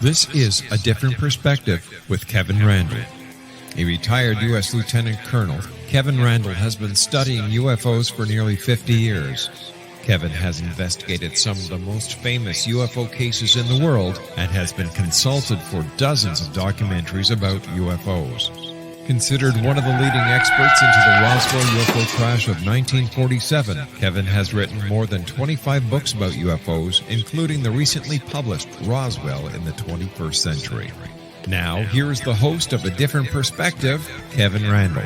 This is A Different Perspective with Kevin Randle. A retired U.S. Lieutenant Colonel, Kevin Randle has been studying UFOs for nearly 50 years. Kevin has investigated some of the most famous UFO cases in the world and has been consulted for dozens of documentaries about UFOs. Considered one of the leading experts into the Roswell UFO crash of 1947, Kevin has written more than 25 books about UFOs, including the recently published Roswell in the 21st Century. Now, here is the host of A Different Perspective, Kevin Randle.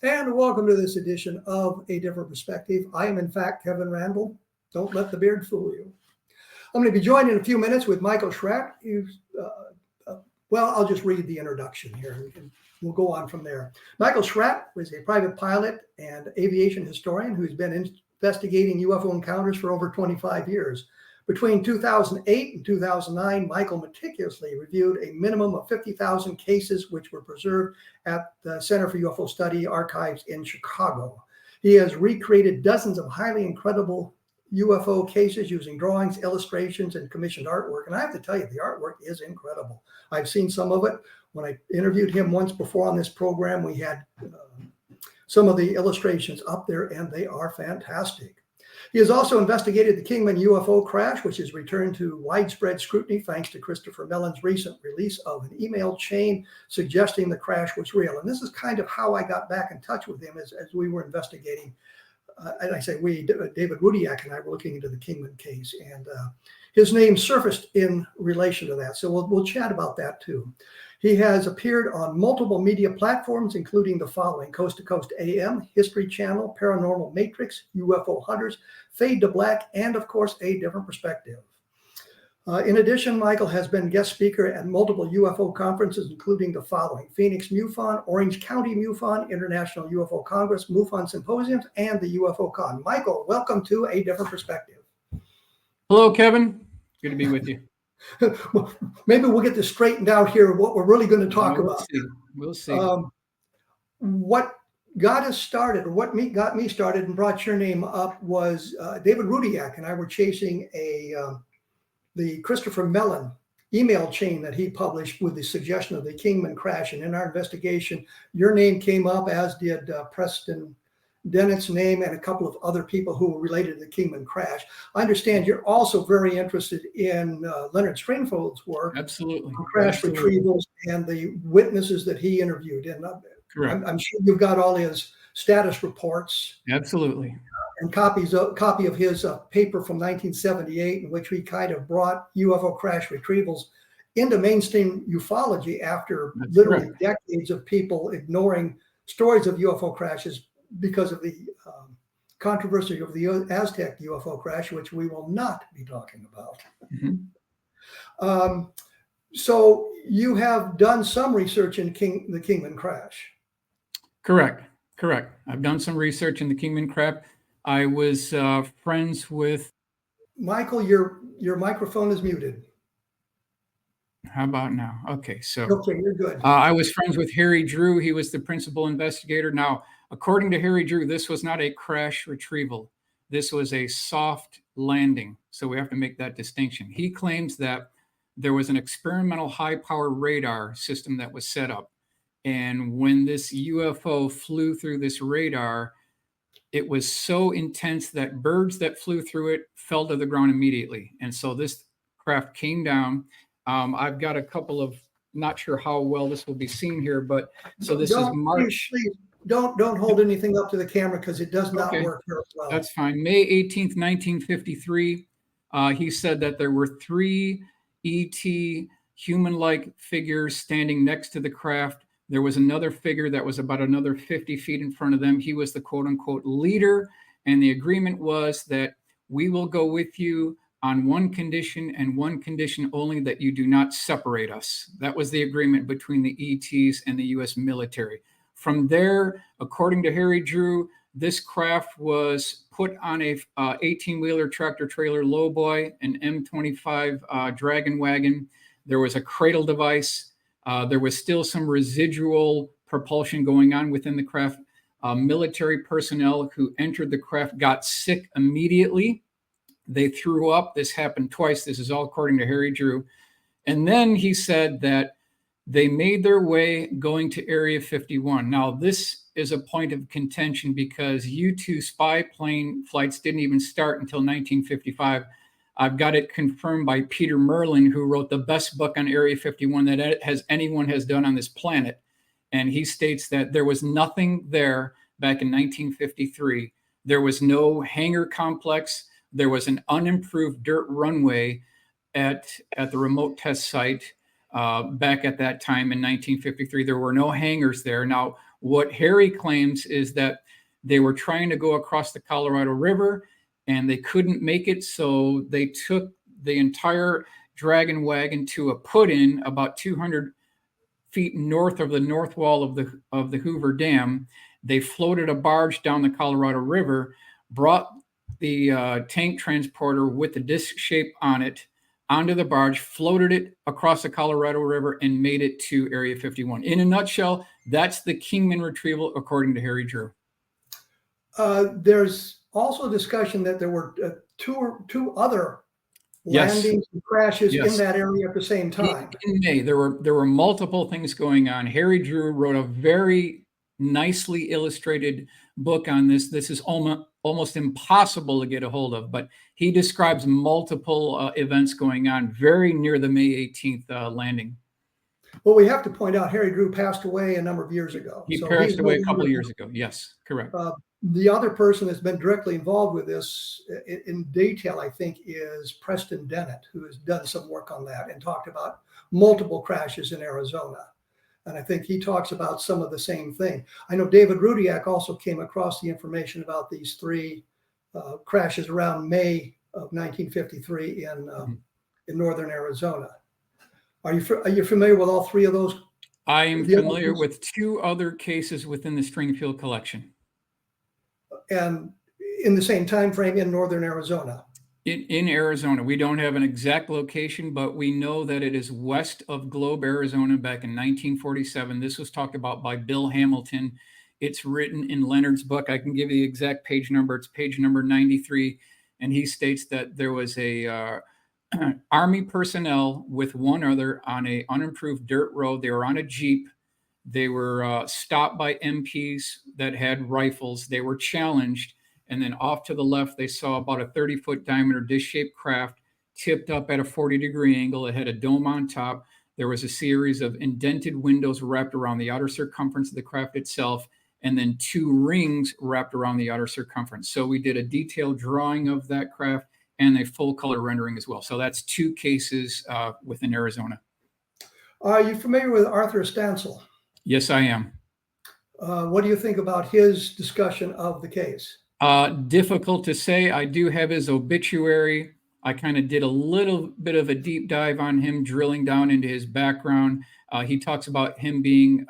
And welcome to this edition of A Different Perspective. I am, in fact, Kevin Randle. Don't let the beard fool you. I'm going to be joined in a few minutes with Michael SCHRATT. Well, I'll just read the introduction here, and we'll go on from there. Michael SCHRATT was a private pilot and aviation historian who's been investigating UFO encounters for over 25 years. Between 2008 and 2009, Michael meticulously reviewed a minimum of 50,000 cases which were preserved at the Center for UFO Study archives in Chicago. He has recreated dozens of highly incredible UFO cases using drawings, illustrations, and commissioned artwork. And I have to tell you, the artwork is incredible. I've seen some of it. When I interviewed him once before on this program, we had some of the illustrations up there, and they are fantastic. He has also investigated the Kingman UFO crash, which has returned to widespread scrutiny thanks to Christopher Mellon's recent release of an email chain suggesting the crash was real. And this is kind of how I got back in touch with him as we were investigating. And I say we, David Rudiak and I were looking into the Kingman case, and his name surfaced in relation to that. So we'll chat about that too. He has appeared on multiple media platforms, including the following: Coast to Coast AM, History Channel, Paranormal Matrix, UFO Hunters, Fade to Black, and of course, A Different Perspective. In addition, Michael has been guest speaker at multiple UFO conferences, including the following: Phoenix MUFON, Orange County MUFON, International UFO Congress, MUFON Symposiums, and the UFO Con. Michael, welcome to A Different Perspective. Hello, Kevin. Good to be with you. Well, maybe we'll get this straightened out here, what we're really going to talk about. We'll see. What got us started, or what got me started and brought your name up was David Rudiak and I were chasing the Christopher Mellon email chain that he published with the suggestion of the Kingman crash. And in our investigation, your name came up, as did Preston Dennett's name and a couple of other people who were related to the Kingman crash. I understand you're also very interested in Leonard Stringfield's work. Absolutely. On crash retrievals and the witnesses that he interviewed. And Correct. I'm sure you've got all his status reports. Absolutely. And copy of his paper from 1978, in which he kind of brought UFO crash retrievals into mainstream ufology after literally decades of people ignoring stories of UFO crashes because of the controversy of the Aztec UFO crash, which we will not be talking about. Mm-hmm. So you have done some research in the Kingman crash. Correct. I've done some research in the Kingman crash. I was friends with... Michael, your microphone is muted. How about now? Okay, so... Okay, you're good. I was friends with Harry Drew. He was the principal investigator. Now, according to Harry Drew, this was not a crash retrieval. This was a soft landing. So we have to make that distinction. He claims that there was an experimental high-power radar system that was set up. And when this UFO flew through this radar, it was so intense that birds that flew through it fell to the ground immediately. And so this craft came down. I've got a couple of, not sure how well this will be seen here, but so this is March. Please, don't hold anything up to the camera because it does not work very well. That's fine. May 18th, 1953. He said that there were 3 ET human-like figures standing next to the craft. There was another figure that was about another 50 feet in front of them. He was the quote-unquote leader, and the agreement was that we will go with you on one condition and one condition only, that you do not separate us. That was the agreement between the ETs and the U.S. military. From there, according to Harry Drew, this craft was put on a 18-wheeler tractor-trailer lowboy, an M25 Dragon wagon. There was a cradle device. There was still some residual propulsion going on within the craft. Military personnel who entered the craft got sick immediately. They threw up. This happened twice. This is all according to Harry Drew. And then he said that they made their way going to Area 51. Now, this is a point of contention because U-2 spy plane flights didn't even start until 1955. I've got it confirmed by Peter Merlin, who wrote the best book on Area 51 that anyone has done on this planet. And he states that there was nothing there back in 1953. There was no hangar complex. There was an unimproved dirt runway at the remote test site back at that time in 1953. There were no hangars there. Now, what Harry claims is that they were trying to go across the Colorado River and they couldn't make it. So they took the entire Dragon wagon to a put-in about 200 feet north of the north wall of the Hoover Dam. They floated a barge down the Colorado River, brought the tank transporter with the disc shape on it onto the barge, floated it across the Colorado River, and made it to Area 51. In a nutshell, that's the Kingman retrieval, according to Harry Drew. There's also discussion that there were two other landings and crashes in that area at the same time. In May, there were multiple things going on. Harry Drew wrote a very nicely illustrated book on this. This is almost impossible to get a hold of, but he describes multiple events going on very near the May 18th landing. Well, we have to point out Harry Drew passed away a number of years ago. He passed away a couple of years ago. Yes, correct. The other person that's been directly involved with this in detail, I think, is Preston Dennett, who has done some work on that and talked about multiple crashes in Arizona. And I think he talks about some of the same thing. I know David Rudiak also came across the information about these three crashes around May of 1953 in northern Arizona. Are you familiar with all three of those? I am familiar with two other cases within the Stringfield collection. And in the same time frame in northern Arizona. In Arizona. We don't have an exact location, but we know that it is west of Globe, Arizona, back in 1947. This was talked about by Bill Hamilton. It's written in Leonard's book. I can give you the exact page number. It's page number 93. And he states that there was a Army personnel with one other on a unimproved dirt road. They were on a Jeep. They were stopped by MPs that had rifles. They were challenged. And then off to the left, they saw about a 30-foot diameter disc-shaped craft tipped up at a 40-degree angle. It had a dome on top. There was a series of indented windows wrapped around the outer circumference of the craft itself, and then two rings wrapped around the outer circumference. So we did a detailed drawing of that craft and a full-color rendering as well. So that's two cases within Arizona. Are you familiar with Arthur Stansel? Yes, I am. What do you think about his discussion of the case? Difficult to say. I do have his obituary. I kind of did a little bit of a deep dive on him, drilling down into his background. He talks about him being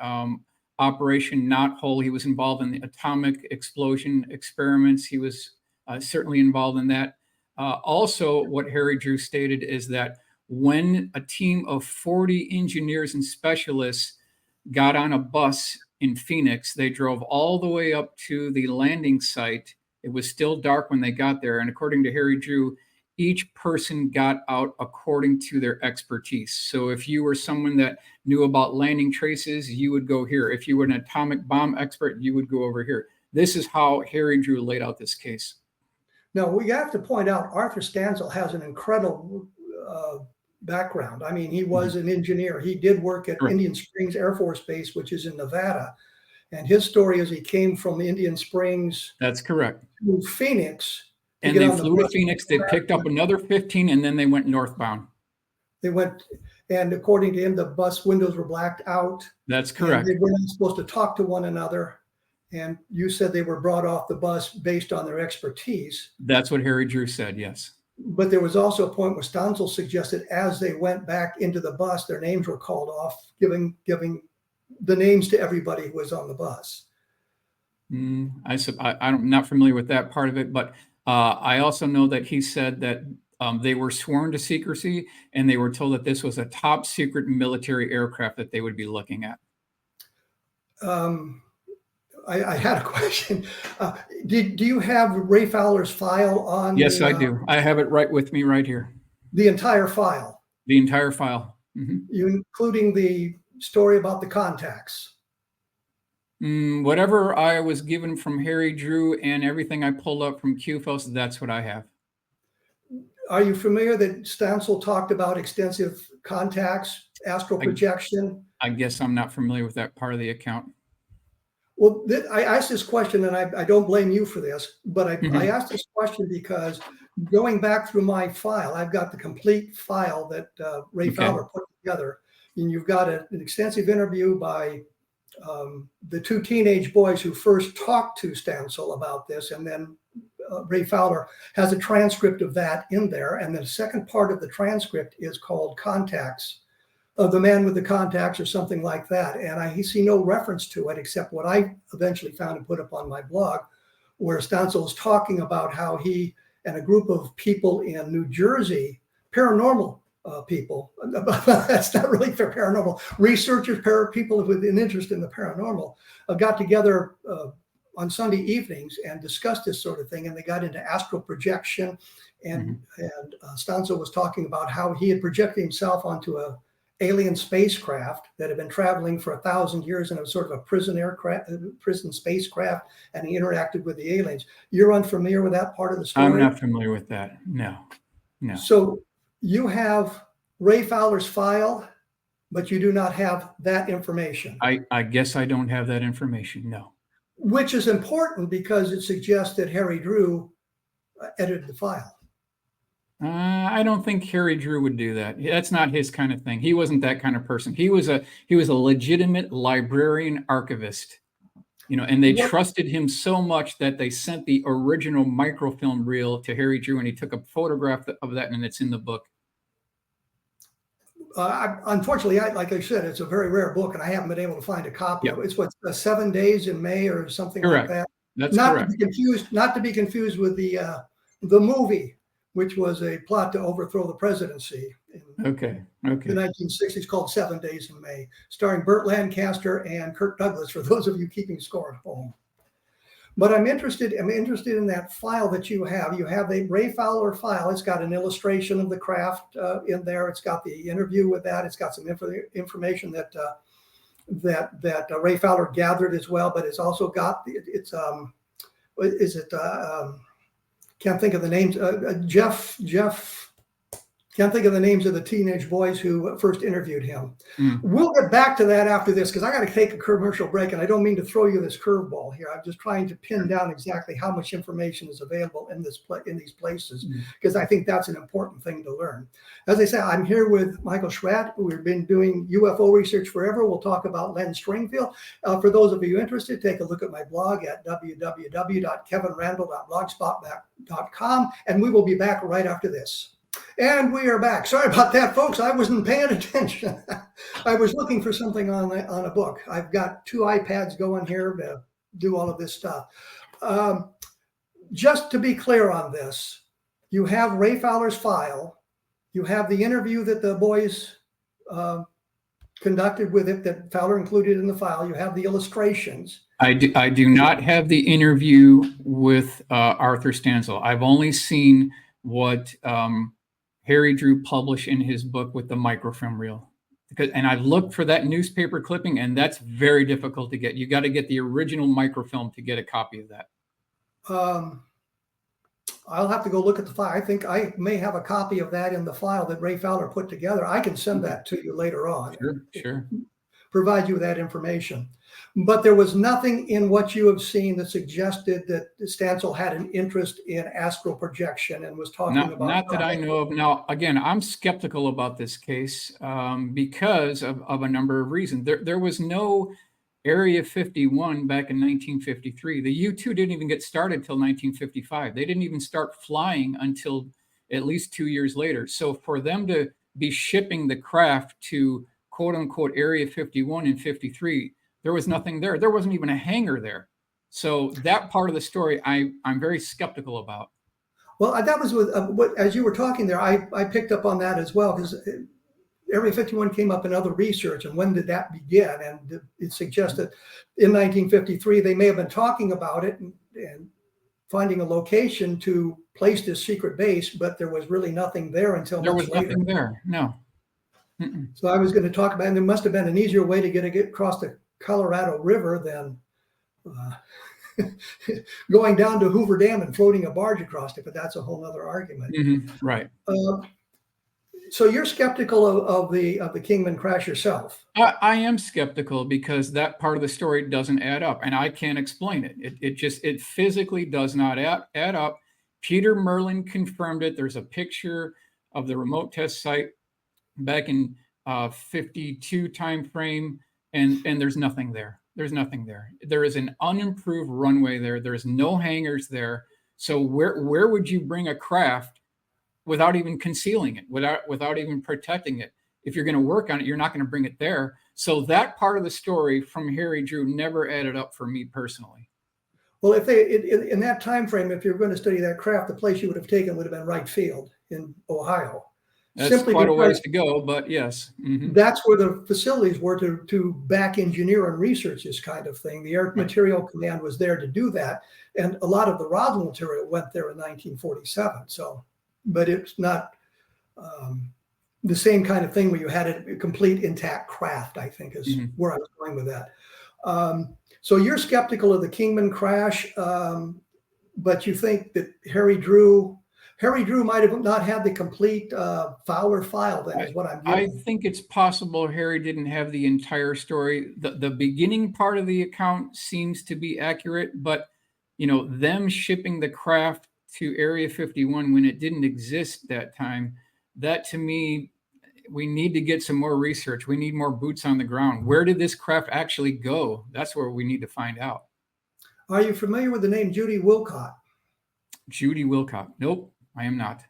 Operation Knot Hole. He was involved in the atomic explosion experiments. He was certainly involved in that. Also, what Harry Drew stated is that when a team of 40 engineers and specialists got on a bus in Phoenix, they drove all the way up to the landing site. It was still dark when they got there. And according to Harry Drew, each person got out according to their expertise. So if you were someone that knew about landing traces, you would go here. If you were an atomic bomb expert, you would go over here. This is how Harry Drew laid out this case. Now, we have to point out Arthur Stansel has an incredible background. I mean, he was an engineer. He did work at Indian Springs Air Force Base, which is in Nevada. And his story is he came from Indian Springs. That's correct. To Phoenix. And they flew to Phoenix. They picked up another 15, and then they went northbound. They went, and according to him, the bus windows were blacked out. That's correct. They weren't supposed to talk to one another. And you said they were brought off the bus based on their expertise. That's what Harry Drew said, yes. But there was also a point where Stansel suggested as they went back into the bus, their names were called off, giving the names to everybody who was on the bus. I'm not familiar with that part of it, but I also know that he said that they were sworn to secrecy and they were told that this was a top secret military aircraft that they would be looking at. I had a question. Do you have Ray Fowler's file on? Yes, I do. I have it right with me right here. The entire file? The entire file. Mm-hmm. Including the story about the contacts? Whatever I was given from Harry Drew and everything I pulled up from QFOS, that's what I have. Are you familiar that Stansel talked about extensive contacts, astral projection? I guess I'm not familiar with that part of the account. Well, I asked this question, and I don't blame you for this, but I asked this question because going back through my file, I've got the complete file that Ray Fowler put together, and you've got an extensive interview by the two teenage boys who first talked to Stansel about this, and then Ray Fowler has a transcript of that in there, and the second part of the transcript is called Contacts of the Man with the Contacts or something like that, and I see no reference to it except what I eventually found and put up on my blog, where Stansel is talking about how he and a group of people in New Jersey, paranormal people, that's not really for paranormal, researchers, people with an interest in the paranormal, got together on Sunday evenings and discussed this sort of thing, and they got into astral projection, and Stansel was talking about how he had projected himself onto a alien spacecraft that had been traveling for 1,000 years, and it was sort of a prison spacecraft, and he interacted with the aliens. You're unfamiliar with that part of the story? I'm not familiar with that. No. So you have Ray Fowler's file, but you do not have that information. I guess I don't have that information. No. Which is important because it suggests that Harry Drew edited the file. I don't think Harry Drew would do that. That's not his kind of thing. He wasn't that kind of person. He was a legitimate librarian archivist, and they trusted him so much that they sent the original microfilm reel to Harry Drew, and he took a photograph of that, and it's in the book. Unfortunately, like I said, it's a very rare book, and I haven't been able to find a copy of it. It's 7 Days in May or something like that. That's correct. Not to be confused with the movie, which was a plot to overthrow the presidency in the 1960s, called 7 Days in May, starring Burt Lancaster and Kirk Douglas, for those of you keeping score at home. But I'm interested in that file that you have. You have a Ray Fowler file. It's got an illustration of the craft in there. It's got the interview with that. It's got some information that Ray Fowler gathered as well. But it's also got can't think of the names. Jeff. Can't think of the names of the teenage boys who first interviewed him. We'll get back to that after this, because I got to take a commercial break, and I don't mean to throw you this curveball here. I'm just trying to pin down exactly how much information is available in these places, because I think that's an important thing to learn. As I said, I'm here with Michael SCHRATT. We've been doing UFO research forever. We'll talk about Len Stringfield. For those of you interested, take a look at my blog at www.kevinrandle.blogspot.com, and we will be back right after this. And we are back. Sorry about that, folks. I wasn't paying attention. I was looking for something on a book. I've got 2 iPads going here to do all of this stuff. Just to be clear on this, you have Ray Fowler's file. You have the interview that the boys conducted with it that Fowler included in the file. You have the illustrations. I do not have the interview with Arthur Stansel. I've only seen what Harry Drew published in his book with the microfilm reel. And I've looked for that newspaper clipping, and that's very difficult to get. You got to get the original microfilm to get a copy of that. I'll have to go look at the file. I think I may have a copy of that in the file that Ray Fowler put together. I can send that to you later on. Sure. Provide you with that information. But there was nothing in what you have seen that suggested that Stansel had an interest in astral projection and was talking about. Not that I know of. Now, again, I'm skeptical about this case because of a number of reasons. There was no Area 51 back in 1953. The U-2 didn't even get started till 1955. They didn't even start flying until at least 2 years later. So for them to be shipping the craft to quote unquote Area 51 and 53, there was nothing there. There wasn't even a hangar there. So that part of the story, I'm very skeptical about. Well, that was with as you were talking there, I picked up on that as well, because Area 51 came up in other research, and when did that begin? And it suggests that in 1953 they may have been talking about it and finding a location to place this secret base, but there was really nothing there until There much was later. nothing there. No. Mm-mm. So I was going to talk about, and there must have been an easier way to get across the Colorado River than going down to Hoover Dam and floating a barge across it, but that's a whole other argument. Mm-hmm. Right. So you're skeptical of the Kingman crash yourself? I am skeptical because that part of the story doesn't add up, and I can't explain it. It physically does not add up. Peter Merlin confirmed it. There's a picture of the remote test site back in 52 time frame, and there's nothing there. There's nothing there. There is an unimproved runway there. There's no hangars there. So where would you bring a craft without even concealing it, without even protecting it? If you're going to work on it, you're not going to bring it there. So that part of the story from Harry Drew never added up for me personally. Well, if they in that time frame, if you're going to study that craft, the place you would have taken would have been Wright Field in Ohio. That's Simply quite a because ways to go, but yes. Mm-hmm. that's where the facilities were to back engineer and research this kind of thing. The Air Material Command was there to do that, and a lot of the Roswell material went there in 1947. So, but it's not the same kind of thing where you had a complete intact craft, I think is where I was going with that. So you're skeptical of the Kingman crash, but you think that Harry Drew might have not had the complete Fowler file. Then is what I'm getting. I think it's possible Harry didn't have the entire story. The beginning part of the account seems to be accurate, but them shipping the craft to Area 51 when it didn't exist that time, that to me, we need to get some more research. We need more boots on the ground. Where did this craft actually go? That's where we need to find out. Are you familiar with the name Judy Wilcott? Judy Wilcott? Nope, I am not.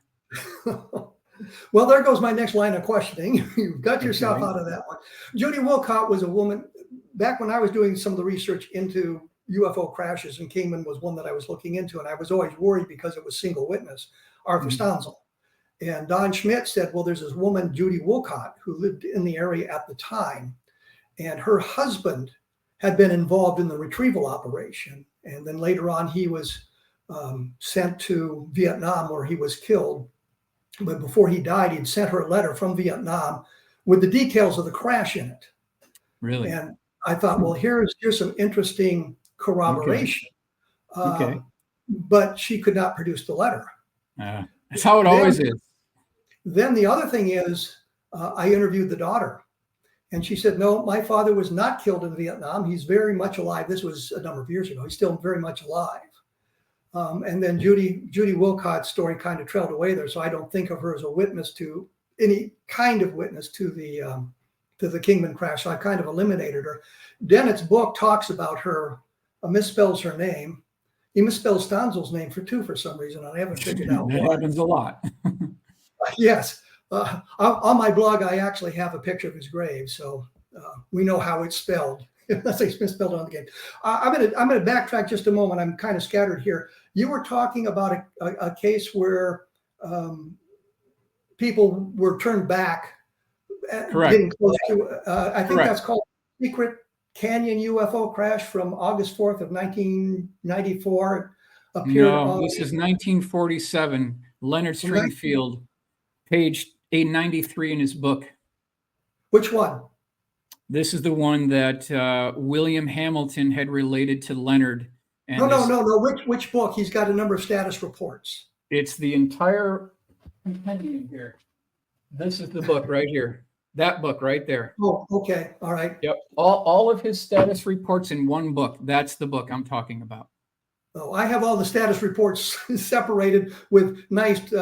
Well, there goes my next line of questioning. You've got yourself out of that one. Judy Wilcott was a woman, back when I was doing some of the research into UFO crashes, and Kingman was one that I was looking into, and I was always worried because it was single witness, Arthur Stanzel. And Don Schmidt said, well, there's this woman, Judy Wilcott, who lived in the area at the time, and her husband had been involved in the retrieval operation. And then later on, he was sent to Vietnam where he was killed. But before he died, he'd sent her a letter from Vietnam with the details of the crash in it. Really? And I thought, well, here's some interesting corroboration. Okay. But she could not produce the letter. That's how it always is. Then the other thing is, I interviewed the daughter, and she said, no, my father was not killed in Vietnam. He's very much alive. This was a number of years ago. He's still very much alive. And then Judy Wilcott's story kind of trailed away there. So I don't think of her as a witness to any kind of witness to the Kingman crash. So I kind of eliminated her. Dennett's book talks about her, misspells her name. He misspells Stanzel's name for some reason. I haven't figured out That why. happens a lot. Yes. On my blog, I actually have a picture of his grave. So we know how it's spelled. Unless they misspelled it on the game. I'm going to backtrack just a moment. I'm kind of scattered here. You were talking about a case where people were turned back. Correct. Getting close to, I think Correct. that's called Secret Canyon UFO crash from August 4th of 1994. No, this is 1947. Leonard Stringfield, page 893 in his book. Which one? This is the one that William Hamilton had related to Leonard. And No. Which book? He's got a number of status reports. It's the entire compendium here. This is the book right here. That book right there. Oh, okay. All right. Yep. All of his status reports in one book. That's the book I'm talking about. Oh, I have all the status reports separated with nice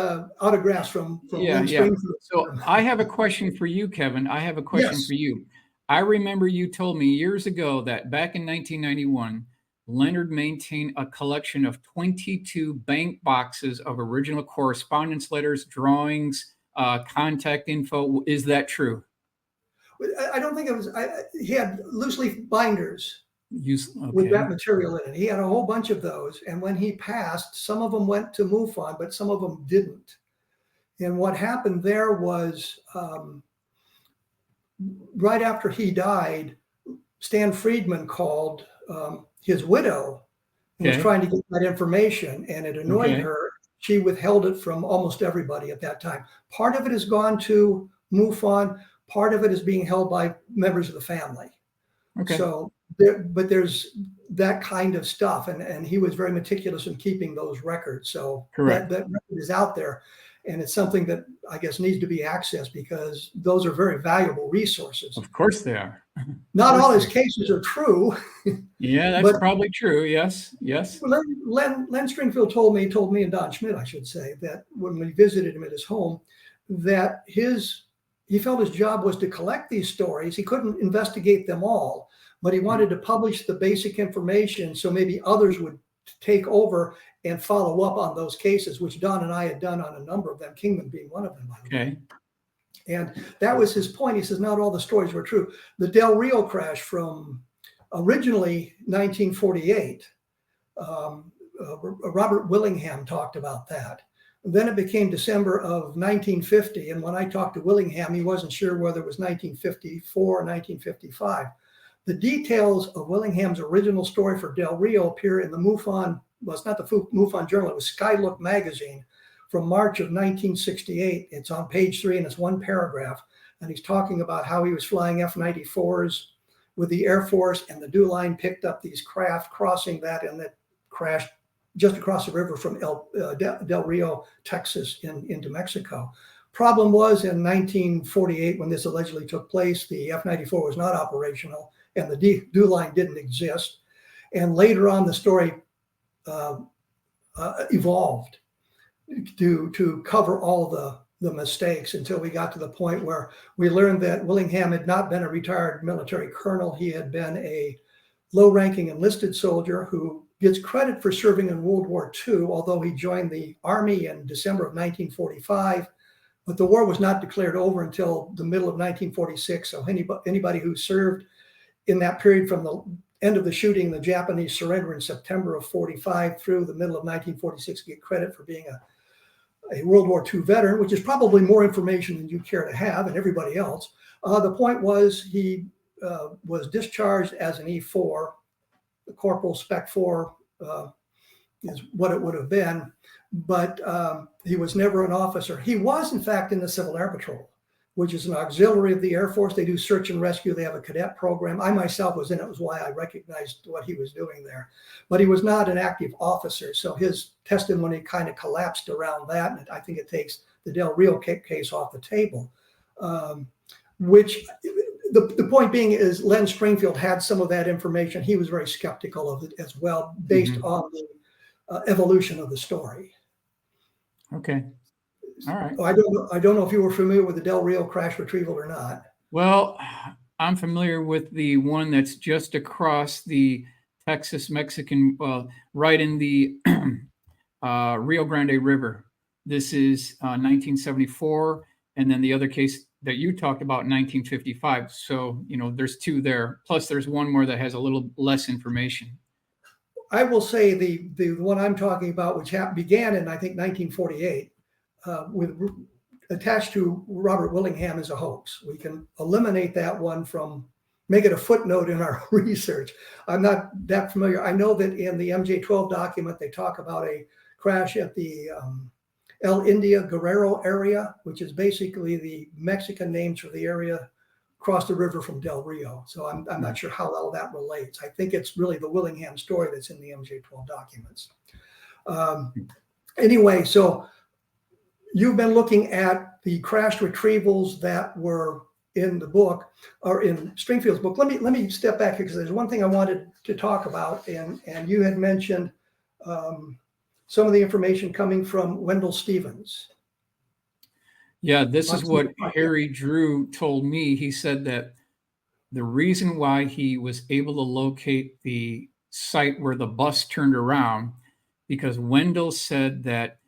autographs from Yeah. Springfield. So I have a question for you, Kevin. I have a question for you. I remember you told me years ago that back in 1991, Leonard maintained a collection of 22 bank boxes of original correspondence letters, drawings, contact info. Is that true? I don't think it was. He had loose leaf binders Okay. with that material in it. He had a whole bunch of those. And when he passed, some of them went to MUFON, but some of them didn't. And what happened there was right after he died, Stan Friedman called his widow and was trying to get that information, and it annoyed her. She withheld it from almost everybody at that time. Part of it has gone to MUFON. Part of it is being held by members of the family. So, but there's that kind of stuff, and he was very meticulous in keeping those records. So that record is out there, and it's something that I guess needs to be accessed because those are very valuable resources. Of course they are. Not all his cases are true. Yeah, that's probably true. Yes. Len Stringfield told me and Don Schmidt, I should say, that when we visited him at his home, that he felt his job was to collect these stories. He couldn't investigate them all, but he wanted to publish the basic information so maybe others would take over and follow up on those cases, which Don and I had done on a number of them, Kingman being one of them. And that was his point. He says, not all the stories were true. The Del Rio crash from originally 1948, Robert Willingham talked about that. Then it became December of 1950. And when I talked to Willingham, he wasn't sure whether it was 1954 or 1955. The details of Willingham's original story for Del Rio appear in the MUFON, well, it's not the MUFON Journal, it was Skylook magazine from March of 1968. It's on page 3 and it's one paragraph. And he's talking about how he was flying F-94s with the Air Force, and the DEW line picked up these craft crossing that, and that crashed just across the river from Del Rio, Texas, into Mexico. Problem was in 1948, when this allegedly took place, the F-94 was not operational and the DEW line didn't exist. And later on, the story evolved to cover all the mistakes until we got to the point where we learned that Willingham had not been a retired military colonel. He had been a low-ranking enlisted soldier who gets credit for serving in World War II, although he joined the Army in December of 1945. But the war was not declared over until the middle of 1946. So anybody who served in that period from the end of the shooting, the Japanese surrender in September of 45 through the middle of 1946 get credit for being a World War II veteran, which is probably more information than you care to have, and everybody else. The point was he was discharged as an E4. The Corporal Spec 4 is what it would have been, but he was never an officer. He was, in fact, in the Civil Air Patrol, which is an auxiliary of the Air Force. They do search and rescue. They have a cadet program. I myself was in it. Was why I recognized what he was doing there. But he was not an active officer, so his testimony kind of collapsed around that, and I think it takes the Del Rio case off the table. Which the point being is Len Stringfield had some of that information. He was very skeptical of it as well, based on the evolution of the story. Okay. All right. I don't know if you were familiar with the Del Rio crash retrieval or not. Well, I'm familiar with the one that's just across the Texas-Mexican, right in the Rio Grande River. This is 1974, and then the other case that you talked about in 1955. So, there's two there. Plus, there's one more that has a little less information. I will say the one I'm talking about, which began in, I think, 1948, attached to Robert Willingham, is a hoax. We can eliminate that one make it a footnote in our research. I'm not that familiar. I know that in the MJ-12 document, they talk about a crash at the El India Guerrero area, which is basically the Mexican names for the area across the river from Del Rio. So I'm not sure how all that relates. I think it's really the Willingham story that's in the MJ-12 documents. Anyway, so you've been looking at the crash retrievals that were in the book, or in Stringfield's book. Let me step back here, because there's one thing I wanted to talk about, and you had mentioned some of the information coming from Wendell Stevens. Yeah, this is what Harry Drew told me. He said that the reason why he was able to locate the site where the bus turned around, because Wendell said that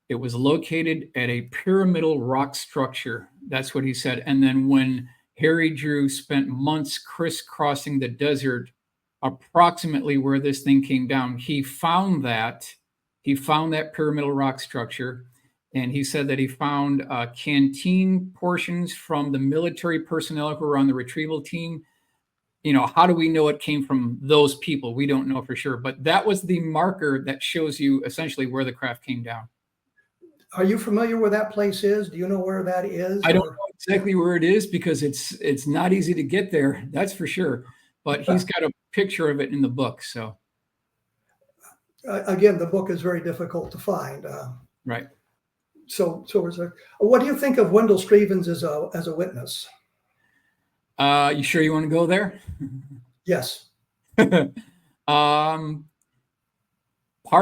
it was located at a pyramidal rock structure. That's what he said. And then when Harry Drew spent months crisscrossing the desert, approximately where this thing came down, he found that pyramidal rock structure. And he said that he found canteen portions from the military personnel who were on the retrieval team. You know, how do we know it came from those people? We don't know for sure. But that was the marker that shows you essentially where the craft came down. Are you familiar where that place is? Do you know where that is? I don't know exactly where it is because it's not easy to get there. That's for sure. But he's got a picture of it in the book. So again, the book is very difficult to find. Right. So what do you think of Wendell Stevens as a witness? You sure you want to go there? Yes. Part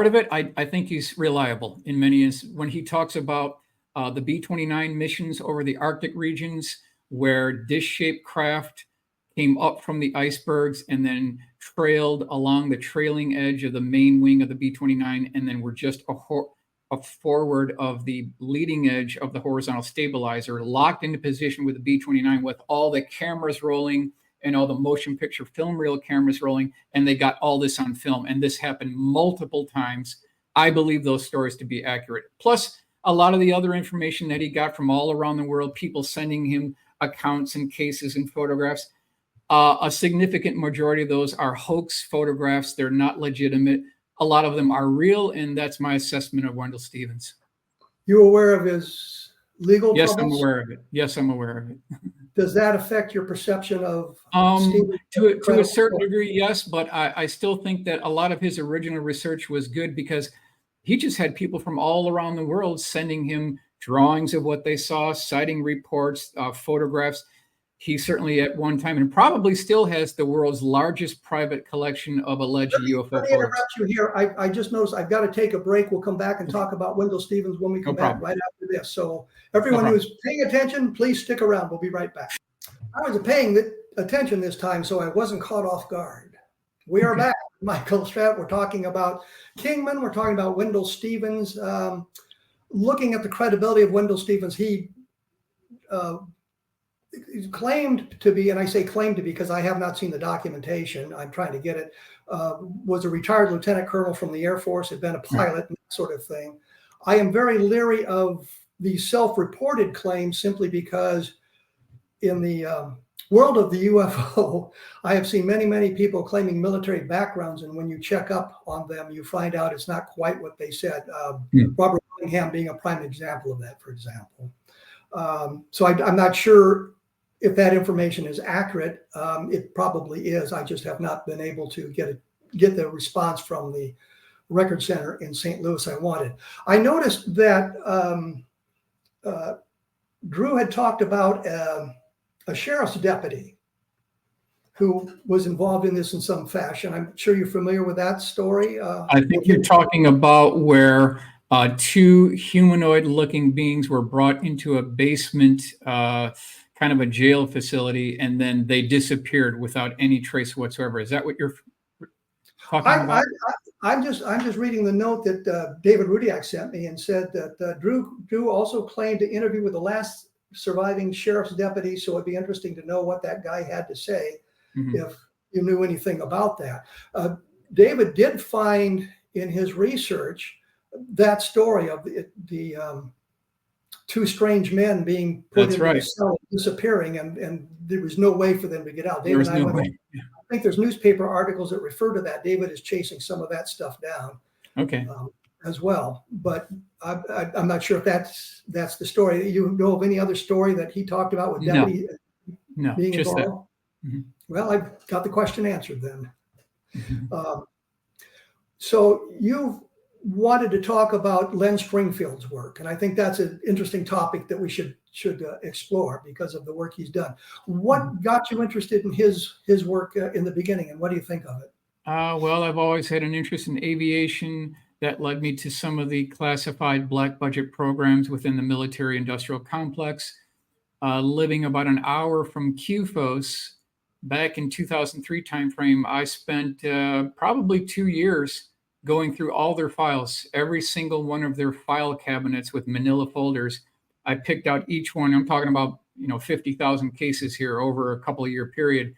of it, I think he's reliable in many instances. When he talks about the B-29 missions over the Arctic regions, where dish-shaped craft came up from the icebergs and then trailed along the trailing edge of the main wing of the B-29, and then were just a forward of the leading edge of the horizontal stabilizer, locked into position with the B-29 with all the cameras rolling and all the motion picture film reel cameras rolling, and they got all this on film. And this happened multiple times. I believe those stories to be accurate. Plus, a lot of the other information that he got from all around the world, people sending him accounts and cases and photographs. A significant majority of those are hoax photographs. They're not legitimate. A lot of them are real, and that's my assessment of Wendell Stevens. You aware of his legal Yes, troubles? I'm aware of it. Yes, I'm aware of it. Does that affect your perception of Stevens? To a certain degree, yes, but I still think that a lot of his original research was good because he just had people from all around the world sending him drawings of what they saw, citing reports, photographs. He certainly at one time, and probably still has, the world's largest private collection of alleged UFO Let me photos. interrupt you here. I just noticed I've got to take a break. We'll come back and talk about Wendell Stevens when we come back right after this. So everyone who's paying attention, please stick around. We'll be right back. I was paying attention this time, so I wasn't caught off guard. We are back. Michael SCHRATT. We're talking about Kingman. We're talking about Wendell Stevens. Looking at the credibility of Wendell Stevens, he claimed to be, and I say claimed to be because I have not seen the documentation, I'm trying to get it, was a retired lieutenant colonel from the Air Force, had been a pilot, and that sort of thing. I am very leery of the self-reported claims simply because in the world of the UFO, I have seen many, many people claiming military backgrounds, and when you check up on them, you find out it's not quite what they said. Robert Willingham being a prime example of that, for example. So I'm not sure if that information is accurate. It probably is. I just have not been able to get the response from the record center in St. Louis I wanted. I noticed that Drew had talked about a sheriff's deputy who was involved in this in some fashion. I'm sure you're familiar with that story. I think you're talking about where two humanoid-looking beings were brought into a basement, kind of a jail facility, and then they disappeared without any trace whatsoever. Is that what you're talking about? I'm just reading the note that David Rudiak sent me and said that Drew also claimed to interview with the last surviving sheriff's deputy. So it'd be interesting to know what that guy had to say if you knew anything about that. David did find in his research that story of the two strange men being put into the cell, disappearing, and there was no way for them to get out. David and I I think there's newspaper articles that refer to that. David is chasing some of that stuff down. Okay. As well, but I'm not sure if that's the story. You know of any other story that he talked about with deputy being just involved? Well, I've got the question answered then. So you've wanted to talk about Len Springfield's work, and I think that's an interesting topic that we should explore because of the work he's done. What got you interested in his work in the beginning, and what do you think of it? Well, I've always had an interest in aviation. That led me to some of the classified black budget programs within the military industrial complex. Living about an hour from QFOS back in 2003 timeframe, I spent probably 2 years going through all their files, every single one of their file cabinets with manila folders. I picked out each one. I'm talking about 50,000 cases here over a couple of year period,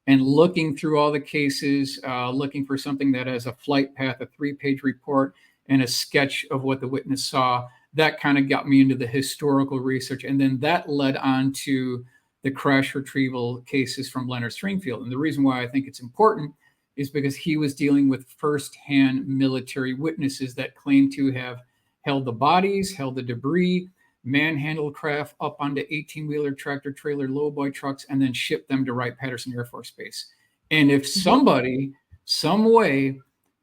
and looking through all the cases, looking for something that has a flight path, a 3-page report, and a sketch of what the witness saw. that kind of got me into the historical research. And then that led on to the crash retrieval cases from Leonard Stringfield. And the reason why I think it's important is because he was dealing with firsthand military witnesses that claim to have held the bodies, held the debris, manhandled craft up onto 18-wheeler tractor trailer lowboy trucks, and then shipped them to Wright-Patterson Air Force Base. And if somebody, some way,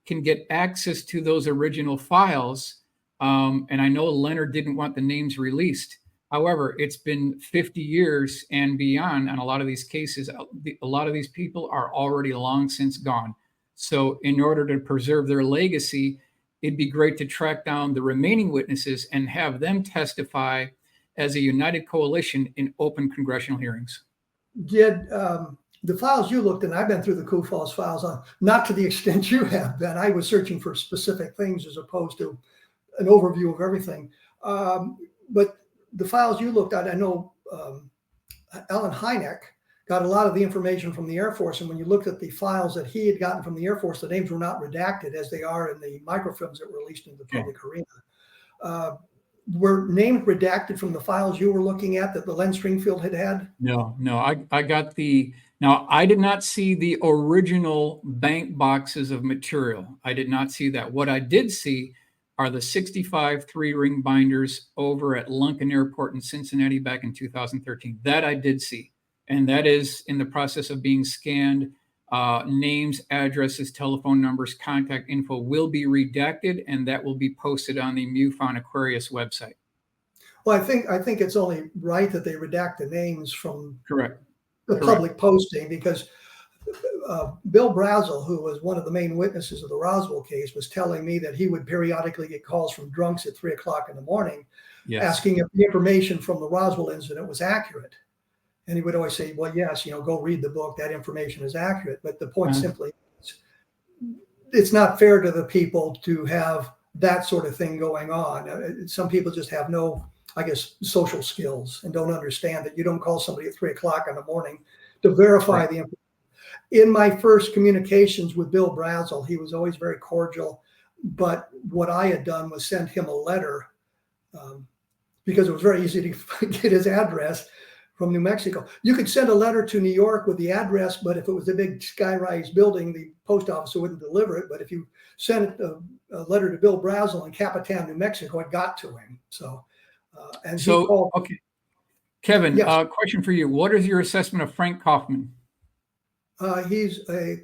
can get access to those original files, and I know Leonard didn't want the names released. However, it's been 50 years and beyond on a lot of these cases. A lot of these people are already long since gone. So in order to preserve their legacy, it'd be great to track down the remaining witnesses and have them testify as a united coalition in open congressional hearings. Did the files you looked in, I've been through the Coup Falls files, not to the extent you have been. I was searching for specific things as opposed to an overview of everything. But the files you looked at, I know Alan Hynek got a lot of the information from the Air Force. And when you looked at the files that he had gotten from the Air Force, the names were not redacted as they are in the microfilms that were released into the public arena. Were names redacted from the files you were looking at that the Len Stringfield had? No, I got now I did not see the original bank boxes of material. I did not see that. What I did see are the 65 3-ring binders over at Lunken Airport in Cincinnati back in 2013. That I did see. And that is in the process of being scanned. Names, addresses, telephone numbers, contact info will be redacted, and that will be posted on the MUFON Aquarius website. Well, I think it's only right that they redact the names from Correct. the public posting, because Bill Brazel, who was one of the main witnesses of the Roswell case, was telling me that he would periodically get calls from drunks at 3 o'clock in the morning, asking if the information from the Roswell incident was accurate. And he would always say, well, yes, go read the book. That information is accurate. But the point simply is, it's not fair to the people to have that sort of thing going on. Some people just have no, I guess, social skills and don't understand that you don't call somebody at 3 o'clock in the morning to verify the information. In my first communications with Bill Brazel, he was always very cordial. But what I had done was send him a letter because it was very easy to get his address from New Mexico. You could send a letter to New York with the address, but if it was a big sky-rise building, the post office wouldn't deliver it. But if you sent a letter to Bill Brazel in Capitan, New Mexico, it got to him. So, okay. Kevin, question for you. What is your assessment of Frank Kaufman? He's a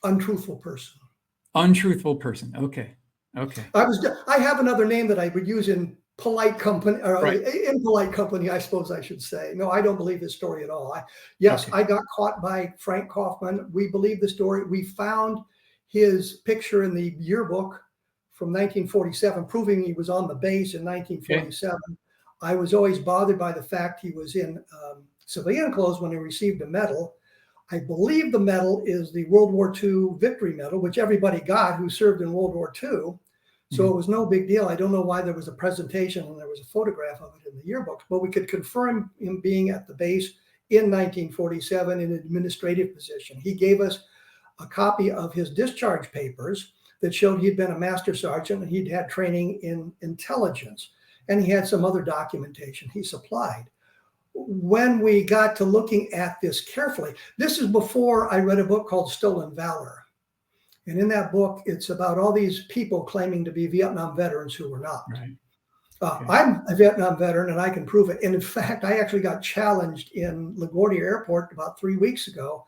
untruthful person. Untruthful person. Okay. I have another name that I would use in polite company, or impolite company, I suppose I should say. No, I don't believe his story at all. I got caught by Frank Kaufman. We believe the story. We found his picture in the yearbook from 1947, proving he was on the base in 1947. Okay. I was always bothered by the fact he was in civilian clothes when he received a medal. I believe the medal is the World War II Victory Medal, which everybody got who served in World War II. So it was no big deal. I don't know why there was a presentation and there was a photograph of it in the yearbook, but we could confirm him being at the base in 1947 in an administrative position. He gave us a copy of his discharge papers that showed he'd been a master sergeant and he'd had training in intelligence, and he had some other documentation he supplied. When we got to looking at this carefully, this is before I read a book called Stolen Valor. And in that book, it's about all these people claiming to be Vietnam veterans who were not. Right. Okay. I'm a Vietnam veteran and I can prove it. And in fact, I actually got challenged in LaGuardia Airport about 3 weeks ago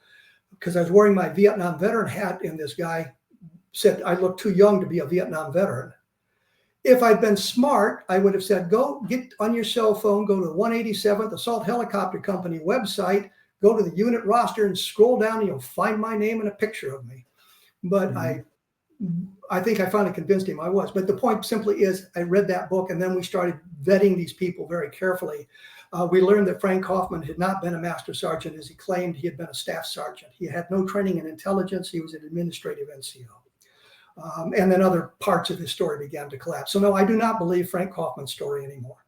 because I was wearing my Vietnam veteran hat, and this guy said I looked too young to be a Vietnam veteran. If I'd been smart, I would have said, go get on your cell phone, go to the 187th Assault Helicopter Company website, go to the unit roster and scroll down and you'll find my name and a picture of me. But I think I finally convinced him I was. But the point simply is I read that book, and then we started vetting these people very carefully. We learned that Frank Kaufman had not been a master sergeant as he claimed. He had been a staff sergeant. He had no training in intelligence. He was an administrative NCO. And then other parts of his story began to collapse. So no, I do not believe Frank Kaufman's story anymore.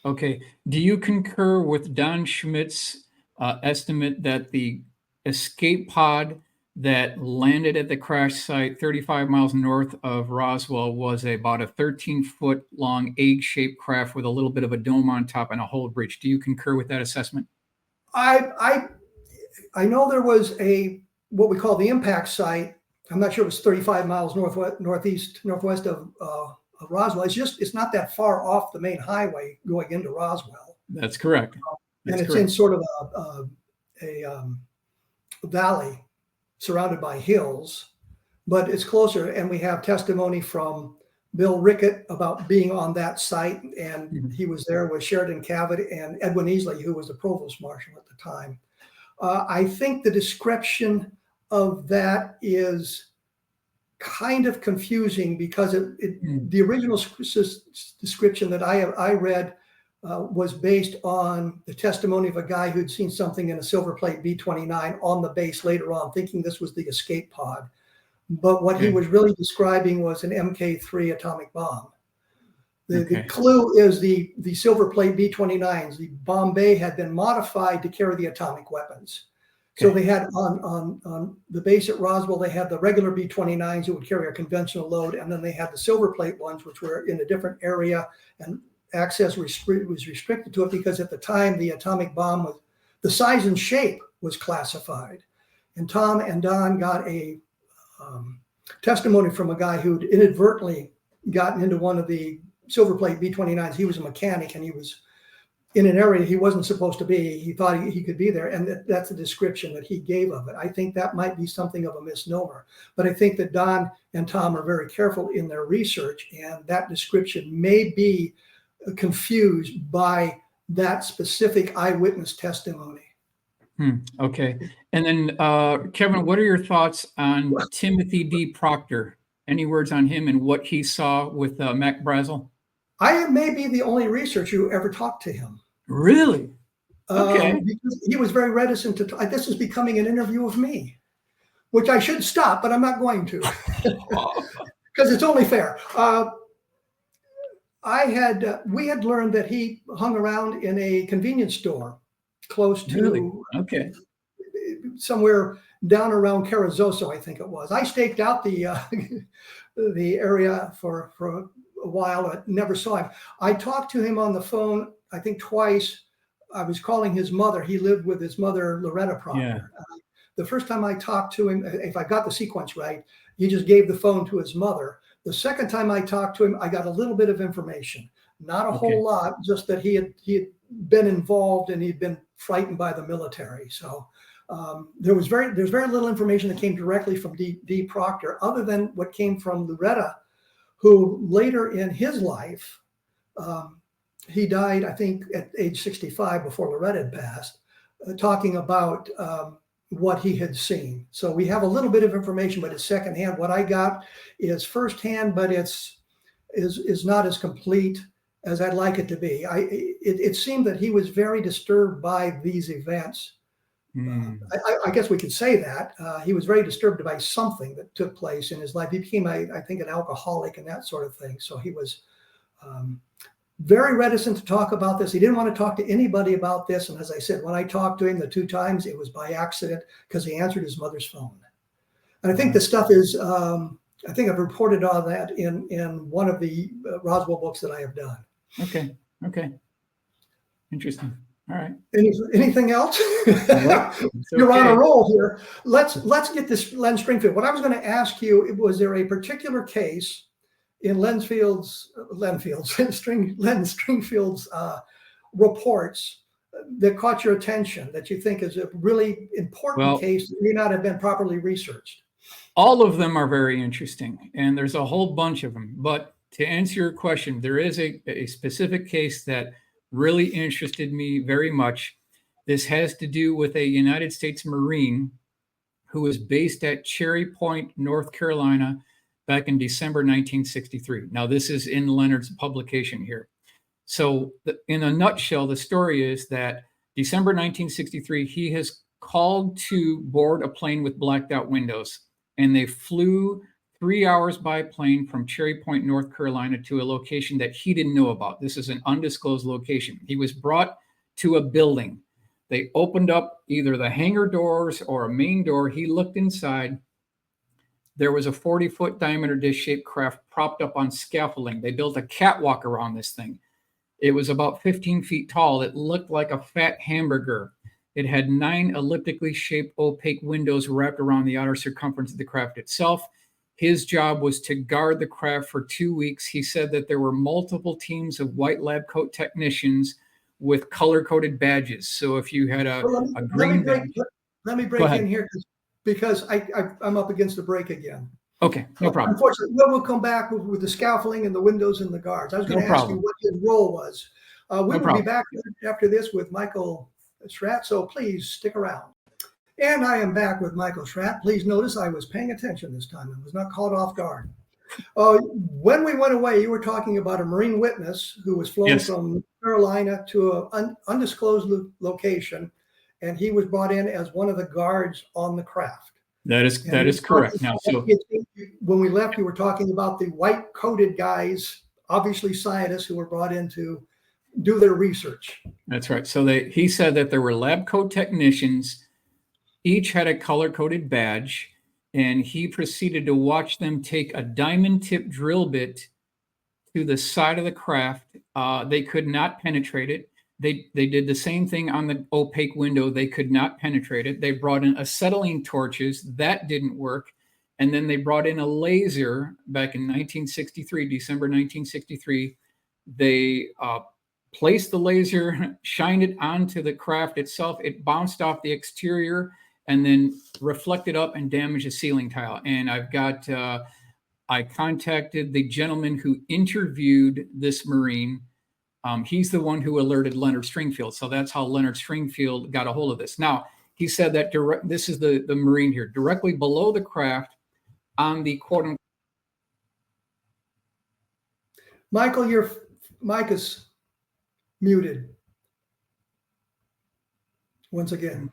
Okay. Do you concur with Don Schmidt's estimate that the escape pod that landed at the crash site 35 miles north of Roswell was about a 13-foot long egg-shaped craft with a little bit of a dome on top and a hull breach. Do you concur with that assessment? I know there was what we call the impact site. I'm not sure it was 35 miles northwest of Roswell. It's not that far off the main highway going into Roswell. That's correct. And it's in sort of a valley surrounded by hills, but it's closer. And we have testimony from Bill Rickett about being on that site, and he was there with Sheridan Cavett and Edwin Easley, who was the provost marshal at the time. I think the description of that is kind of confusing because the original description that I read was based on the testimony of a guy who'd seen something in a silver plate B-29 on the base later on, thinking this was the escape pod. But what he was really describing was an MK3 atomic bomb. The clue is the silver plate B-29s. The bomb bay had been modified to carry the atomic weapons. So they had on the base at Roswell, they had the regular B-29s that would carry a conventional load, and then they had the silver plate ones, which were in a different area, and access was restricted to it because at the time the atomic bomb was, the size and shape was classified. And Tom and Don got a testimony from a guy who'd inadvertently gotten into one of the silver plate B-29s. He was a mechanic and he was in an area he wasn't supposed to be. He thought he could be there. And that's the description that he gave of it. I think that might be something of a misnomer. But I think that Don and Tom are very careful in their research, and that description may be confused by that specific eyewitness testimony. Okay. And then, Kevin, what are your thoughts on Timothy D. Proctor? Any words on him and what he saw with Mac Brazel? I may be the only researcher who ever talked to him. Really? Okay. Because he was very reticent to this is becoming an interview of me, which I should stop, but I'm not going to because it's only fair. We had learned that he hung around in a convenience store close to somewhere down around Carrizozo, I think it was. I staked out the area for a while. I never saw him. I talked to him on the phone, I think twice. I was calling his mother. He lived with his mother, Loretta Proctor. Yeah. The first time I talked to him, if I got the sequence right, he just gave the phone to his mother. The second time I talked to him, I got a little bit of information, not a whole lot, just that he had been involved and he'd been frightened by the military. So there's very little information that came directly from D. Proctor, other than what came from Loretta, who later in his life, he died, I think, at age 65 before Loretta had passed, talking about what he had seen. So we have a little bit of information, but it's secondhand. What I got is firsthand, but is not as complete as I'd like it to be. It seemed that he was very disturbed by these events. I guess we could say that he was very disturbed by something that took place in his life. He became, I think, an alcoholic and that sort of thing. So he was very reticent to talk about this. He didn't want to talk to anybody about this. And as I said, when I talked to him the two times, it was by accident because he answered his mother's phone. And I think the stuff is, I think I've reported on that in one of the Roswell books that I have done. Okay. Interesting. All right. Anything else? You're on a roll here. Let's get this Len Stringfield. What I was going to ask you, was there a particular case in Len Stringfield's reports that caught your attention that you think is a really important case that may not have been properly researched? All of them are very interesting, and there's a whole bunch of them. But to answer your question, there is a specific case that really interested me very much. This has to do with a United States Marine who was based at Cherry Point, North Carolina, back in December 1963. Now, this is in Leonard's publication here. So in a nutshell, the story is that December 1963, he has called to board a plane with blacked out windows, and they flew 3 hours by plane from Cherry Point, North Carolina, to a location that he didn't know about. This is an undisclosed location. He was brought to a building. They opened up either the hangar doors or a main door. He looked inside. There was a 40-foot diameter dish-shaped craft propped up on scaffolding. They built a catwalk around this thing. It was about 15 feet tall. It looked like a fat hamburger. It had 9 elliptically shaped opaque windows wrapped around the outer circumference of the craft itself. His job was to guard the craft for 2 weeks. He said that there were multiple teams of white lab coat technicians with color-coded badges. So if you had a green badge. Let me break in here because I'm up against the break again. Okay, no problem. Unfortunately, we'll come back with the scaffolding and the windows and the guards. I was going to ask you what his role was. We will be back after this with Michael SCHRATT, so please stick around. And I am back with Michael SCHRATT. Please notice I was paying attention this time and was not caught off guard. When we went away, you were talking about a Marine witness who was flown from Carolina to an undisclosed location, and he was brought in as one of the guards on the craft. That is correct. Now, so when we left, you were talking about the white coated guys, obviously scientists who were brought in to do their research. That's right. So he said that there were lab coat technicians, each had a color coded badge, and he proceeded to watch them take a diamond tip drill bit to the side of the craft. They could not penetrate it. They did the same thing on the opaque window. They could not penetrate it. They brought in acetylene torches. That didn't work. And then they brought in a laser back in 1963, December 1963. They placed the laser, shined it onto the craft itself. It bounced off the exterior and then reflected up and damaged the ceiling tile. And I contacted the gentleman who interviewed this Marine. He's the one who alerted Leonard Stringfield. So that's how Leonard Stringfield got a hold of this. Now, he said that this is the Marine here, directly below the craft on the quote unquote. Michael, your mic is muted. Once again.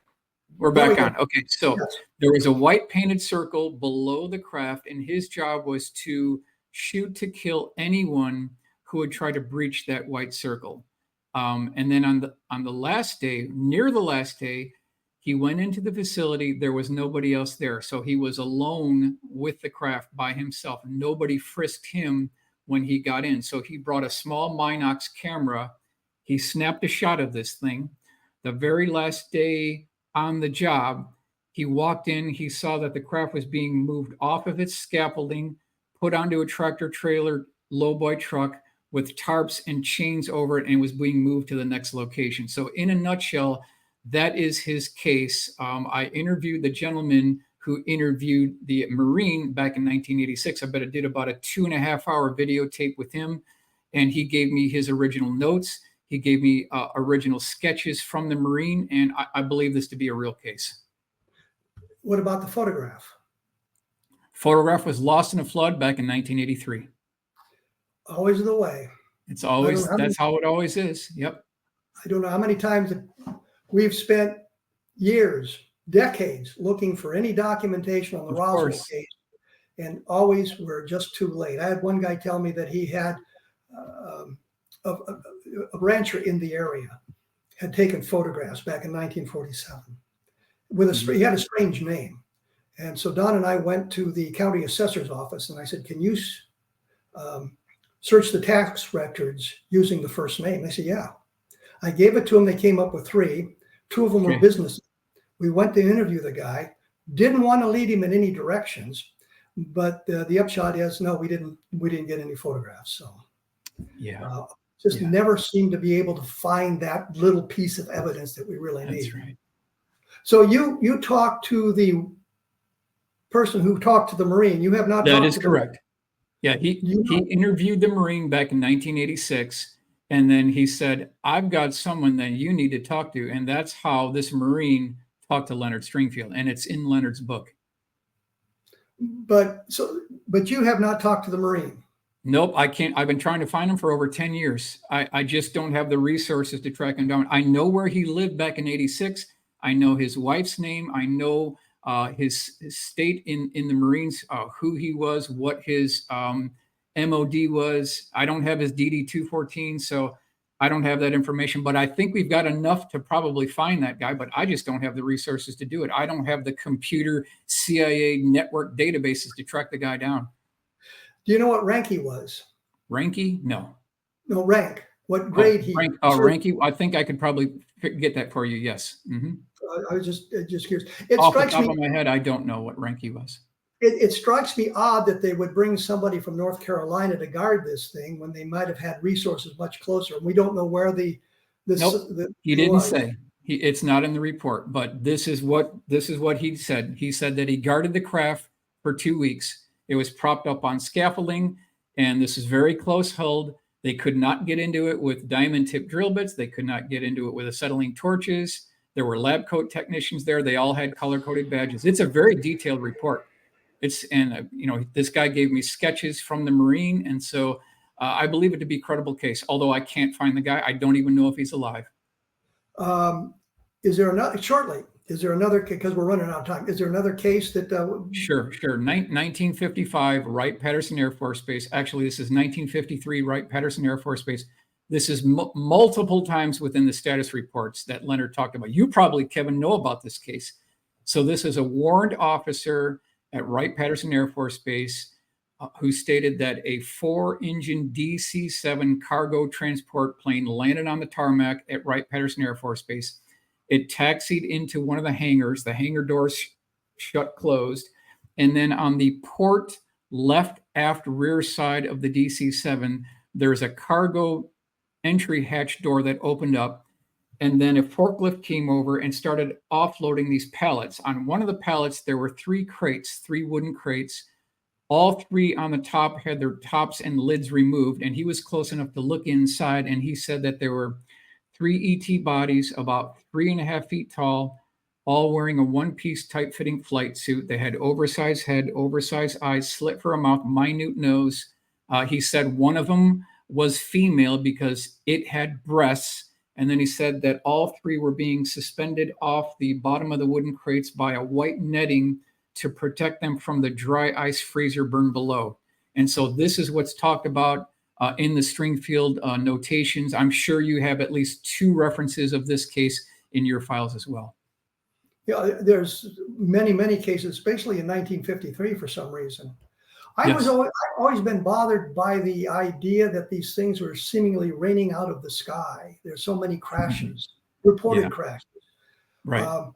We're back on. Okay, so there was a white painted circle below the craft, and his job was to shoot to kill anyone who would try to breach that white circle. And then on the last day, near the last day, he went into the facility. There was nobody else there. So he was alone with the craft by himself. Nobody frisked him when he got in. So he brought a small Minox camera. He snapped a shot of this thing. The very last day on the job, he walked in, he saw that the craft was being moved off of its scaffolding, put onto a tractor trailer lowboy truck with tarps and chains over it, and was being moved to the next location. So in a nutshell, that is his case. I interviewed the gentleman who interviewed the Marine back in 1986. I bet I did about a 2.5-hour videotape with him, and he gave me his original notes. He gave me original sketches from the Marine, and I believe this to be a real case. What about the photograph? Photograph was lost in a flood back in 1983. Always the way. It's always, that's how it always is. Yep. I don't know how many times we've spent years, decades looking for any documentation on the Roswell case, and always we're just too late. I had one guy tell me that he had a rancher in the area had taken photographs back in 1947 with he had a strange name. And so Don and I went to the county assessor's office, and I said, can you search the tax records using the first name? They said, yeah. I gave it to them. They came up with 3. 2 of them were business. We went to interview the guy, didn't want to lead him in any directions, but the upshot is, no, we didn't get any photographs. So never seemed to be able to find that little piece of evidence that we really need. That's right. So you talked to the person who talked to the Marine. You have not. That is correct. Yeah, he interviewed the Marine back in 1986, and then he said, I've got someone that you need to talk to. And that's how this Marine talked to Leonard Stringfield, and it's in Leonard's book. But you have not talked to the Marine. Nope, I can't. I've been trying to find him for over 10 years. I just don't have the resources to track him down. I know where he lived back in 86. I know his wife's name. I know his state in the Marines, who he was, what his MOD was. I don't have his DD-214. So I don't have that information, but I think we've got enough to probably find that guy, but I just don't have the resources to do it. I don't have the computer CIA network databases to track the guy down. Do you know what rank he was? Ranky? No. No, rank. What grade he? Ranky. I think I could probably get that for you. Yes. Mm-hmm. I was just curious. It Off the strikes top me. of my head, I don't know what rank he was. It strikes me odd that they would bring somebody from North Carolina to guard this thing when they might have had resources much closer. We don't know where Nope. He didn't say. It's not in the report, but this is what he said. He said that he guarded the craft for 2 weeks. It was propped up on scaffolding, and this is very close hold. They could not get into it with diamond tip drill bits. They could not get into it with acetylene torches. There were lab coat technicians there. They all had color coded badges. It's a very detailed report. This guy gave me sketches from the Marine, and so I believe it to be a credible case. Although I can't find the guy, I don't even know if he's alive. Is there another shortly? Is there another? Because we're running out of time. Is there another case that? Sure. 1955, Wright-Patterson Air Force Base. Actually, this is 1953, Wright-Patterson Air Force Base. This is multiple times within the status reports that Leonard talked about. You probably, Kevin, know about this case. So this is a warrant officer at Wright-Patterson Air Force Base who stated that a 4-engine DC-7 cargo transport plane landed on the tarmac at Wright-Patterson Air Force Base. It taxied into one of the hangars. The hangar doors shut closed. And then on the port left aft rear side of the DC-7, there's a cargo entry hatch door that opened up. And then a forklift came over and started offloading these pallets. On one of the pallets, there were 3 wooden crates. All 3 on the top had their tops and lids removed. And he was close enough to look inside. And he said that there were 3 ET bodies about 3.5 feet tall, all wearing a one-piece tight-fitting flight suit. They had oversized head, oversized eyes, slit for a mouth, minute nose. He said one of them was female because it had breasts. And then he said that all 3 were being suspended off the bottom of the wooden crates by a white netting to protect them from the dry ice freezer burn below. And so this is what's talked about in the Stringfield notations. I'm sure you have at least 2 references of this case in your files as well. Yeah, there's many cases, especially in 1953 for some reason. I've always been bothered by the idea that these things were seemingly raining out of the sky. There's so many crashes, reported crashes. Right.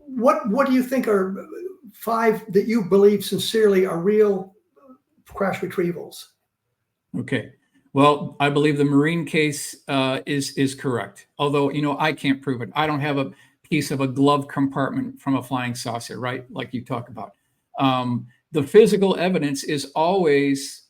What do you think are 5 that you believe sincerely are real crash retrievals? Okay. Well, I believe the Marine case is correct. Although, I can't prove it. I don't have a piece of a glove compartment from a flying saucer, right? Like you talk about. The physical evidence is always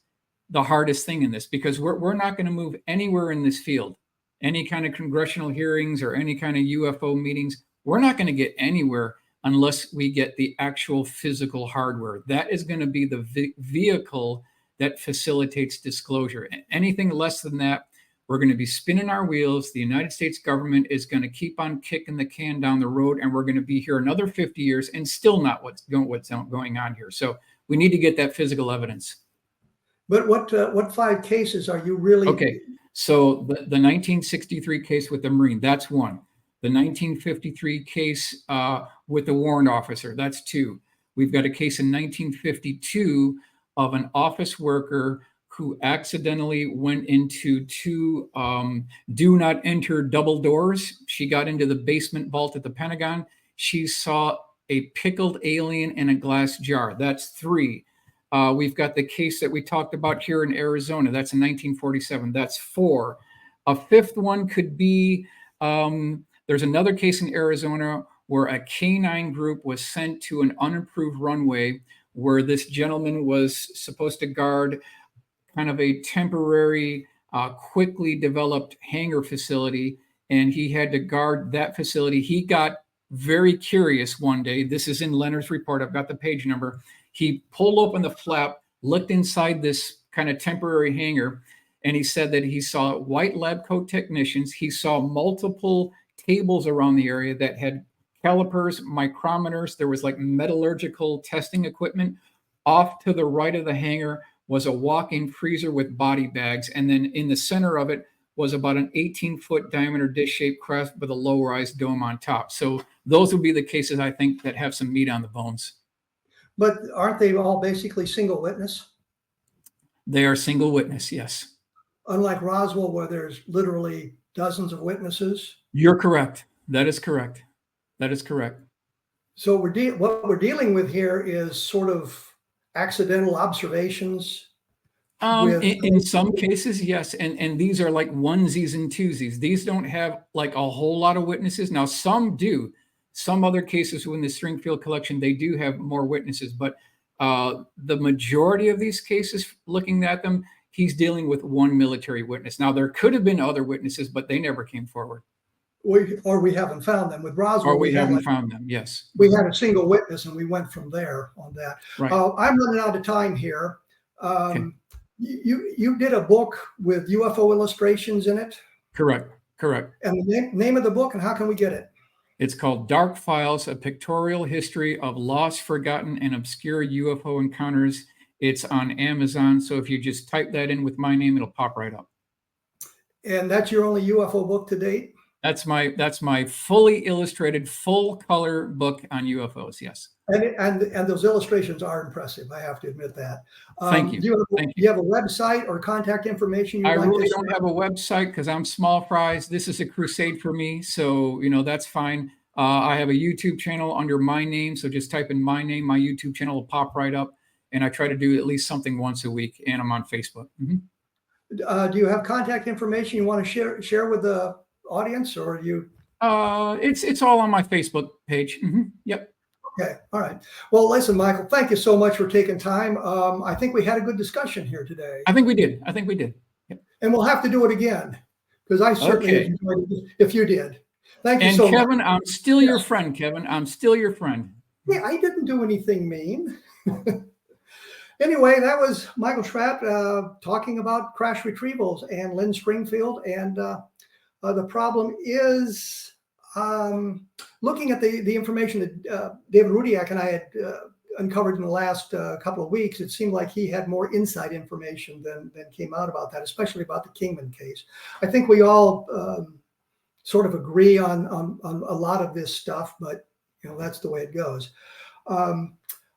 the hardest thing in this because we're not going to move anywhere in this field. Any kind of congressional hearings or any kind of UFO meetings, we're not going to get anywhere unless we get the actual physical hardware. That is going to be the vehicle that facilitates disclosure. Anything less than that, we're going to be spinning our wheels. The United States government is going to keep on kicking the can down the road, and we're going to be here another 50 years and still not what's going on here. So we need to get that physical evidence. But what 5 cases are you really? Okay, so the 1963 case with the Marine, that's 1. The 1953 case with the warrant officer, that's 2. We've got a case in 1952 of an office worker who accidentally went into 2 do not enter double doors. She got into the basement vault at the Pentagon. She saw a pickled alien in a glass jar. That's 3. We've got the case that we talked about here in Arizona. That's in 1947. That's 4. A 5th one could be, there's another case in Arizona where a K-9 group was sent to an unimproved runway where this gentleman was supposed to guard kind of a temporary, quickly developed hangar facility, and he had to guard that facility. He got very curious one day. This is in Leonard's report. I've got the page number. He pulled open the flap, looked inside this kind of temporary hangar, and he said that he saw white lab coat technicians. He saw multiple tables around the area that had calipers, micrometers. There was like metallurgical testing equipment. Off to the right of the hangar was a walk-in freezer with body bags. And then in the center of it was about an 18-foot diameter dish-shaped craft with a low-rise dome on top. So those would be the cases, I think, that have some meat on the bones. But aren't they all basically single witness? They are single witness, yes. Unlike Roswell, where there's literally dozens of witnesses. You're correct. That is correct. That is correct. So what we're dealing with here is sort of accidental observations. In some cases, yes. And these are like onesies and twosies. These don't have like a whole lot of witnesses. Now, some do. Some other cases within the Stringfield collection, they do have more witnesses. But the majority of these cases, looking at them, he's dealing with one military witness. Now, there could have been other witnesses, but they never came forward. We haven't found them. With Roswell, or we haven't found them, yes. We had a single witness, and we went from there on that. Right. I'm running out of time here. Okay. You did a book with UFO illustrations in it? Correct. And the name of the book, and how can we get it? It's called Dark Files, A Pictorial History of Lost, Forgotten, and Obscure UFO Encounters. It's on Amazon. So if you just type that in with my name, it'll pop right up. And that's your only UFO book to date? That's my fully illustrated, full color book on UFOs. Yes. And those illustrations are impressive. I have to admit that. Thank you. Do you have a website or contact information? I really don't have a website because I'm small fries. This is a crusade for me. So, that's fine. I have a YouTube channel under my name. So just type in my name. My YouTube channel will pop right up. And I try to do at least something once a week. And I'm on Facebook. Do you have contact information you want to share with the audience, or do you? It's all on my Facebook page. Yep. Okay. All right. Well, listen, Michael, thank you so much for taking time. I think we had a good discussion here today. I think we did. Yep. And we'll have to do it again, because I certainly enjoyed it if you did. Thank you so much. And Kevin, I'm still your friend, Kevin. I'm still your friend. Yeah, I didn't do anything mean. Anyway, that was Michael SCHRATT talking about crash retrievals and Lynn Springfield. And the problem is looking at the information that David Rudiak and I had uncovered in the last couple of weeks. It seemed like he had more inside information than came out about that, especially about the Kingman case. I think we all sort of agree on a lot of this stuff, but that's the way it goes.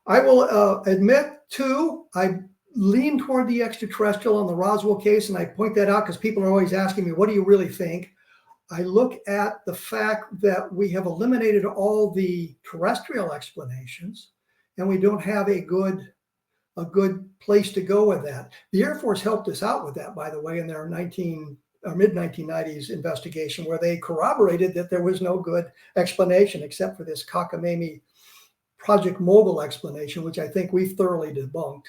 I will admit, too, I lean toward the extraterrestrial on the Roswell case, and I point that out because people are always asking me, what do you really think? I look at the fact that we have eliminated all the terrestrial explanations, and we don't have a good place to go with that. The Air Force helped us out with that, by the way, in their mid-1990s investigation, where they corroborated that there was no good explanation except for this cockamamie Project Mogul explanation, which I think we've thoroughly debunked.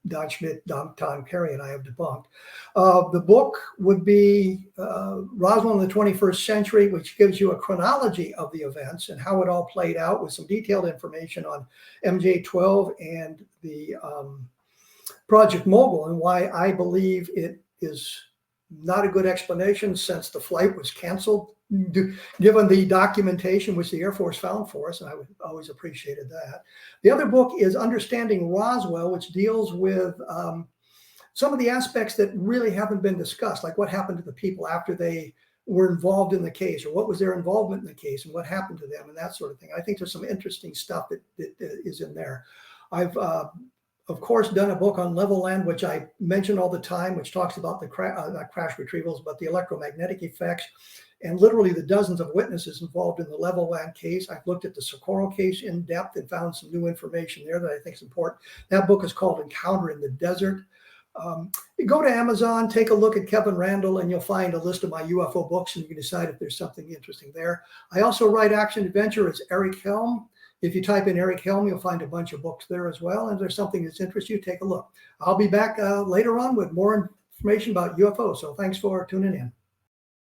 Don Schmidt, Tom Carey, and I have debunked. The book would be Roswell in the 21st Century, which gives you a chronology of the events and how it all played out with some detailed information on MJ-12 and the Project Mogul, and why I believe it is not a good explanation since the flight was canceled, given the documentation which the Air Force found for us, and I always appreciated that. The other book is Understanding Roswell, which deals with some of the aspects that really haven't been discussed, like what happened to the people after they were involved in the case, or what was their involvement in the case, and what happened to them, and that sort of thing. I think there's some interesting stuff that is in there. I've of course, done a book on Level Land, which I mention all the time, which talks about the crash retrievals, but the electromagnetic effects, and literally the dozens of witnesses involved in the Level Land case. I've looked at the SCHRATT case in depth and found some new information there that I think is important. That book is called Encounter in the Desert. You go to Amazon, take a look at Kevin Randle, and you'll find a list of my UFO books, and you can decide if there's something interesting there. I also write action adventure as Eric Helm. If you type in Eric Helm, you'll find a bunch of books there as well. And if there's something that's interests you, take a look. I'll be back later on with more information about UFO. So thanks for tuning in.